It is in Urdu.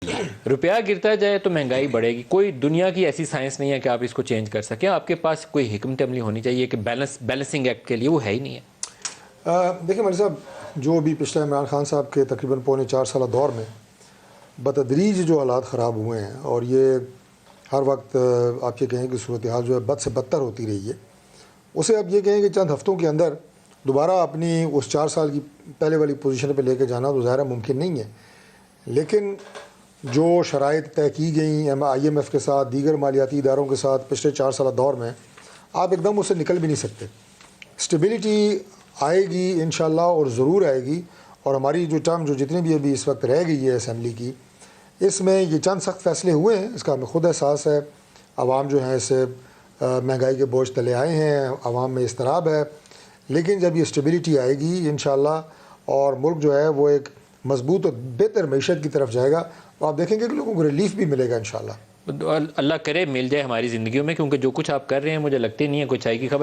روپیہ گرتا جائے تو مہنگائی بڑھے گی. کوئی دنیا کی ایسی سائنس نہیں ہے کہ آپ اس کو چینج کر سکیں. آپ کے پاس کوئی حکمت عملی ہونی چاہیے کہ بیلنسنگ ایکٹ کے لیے وہ ہے ہی نہیں ہے. دیکھیں مولوی صاحب، جو ابھی پچھلے عمران خان صاحب کے تقریباً پونے 4 سالہ دور میں بتدریج جو حالات خراب ہوئے ہیں، اور یہ ہر وقت آپ یہ کہیں کہ صورتحال جو ہے بد سے بدتر ہوتی رہی ہے، اسے اب یہ کہیں کہ چند ہفتوں کے اندر دوبارہ اپنی اس 4 سال کی پہلے والی پوزیشن پہ لے کے جانا تو ظاہر ممکن نہیں ہے. لیکن جو شرائط طے کی گئیں IMF کے ساتھ، دیگر مالیاتی اداروں کے ساتھ پچھلے 4 سالہ دور میں، آپ ایک دم اس سے نکل بھی نہیں سکتے. اسٹیبلٹی آئے گی انشاءاللہ، اور ضرور آئے گی. اور ہماری جو ٹرم جو جتنی بھی ابھی اس وقت رہ گئی ہے اسمبلی کی، اس میں یہ چند سخت فیصلے ہوئے ہیں، اس کا ہمیں خود احساس ہے. عوام جو ہیں اس سے مہنگائی کے بوجھ تلے آئے ہیں، عوام میں اضطراب ہے. لیکن جب یہ اسٹیبلٹی آئے گی انشاءاللہ، اور ملک جو ہے وہ ایک مضبوط اور بہتر معیشت کی طرف جائے گا، تو آپ دیکھیں گے کہ لوگوں کو ریلیف بھی ملے گا انشاءاللہ. اللہ کرے مل جائے ہماری زندگیوں میں، کیونکہ جو کچھ آپ کر رہے ہیں مجھے لگتی نہیں ہے کچھ آئے گی خبر.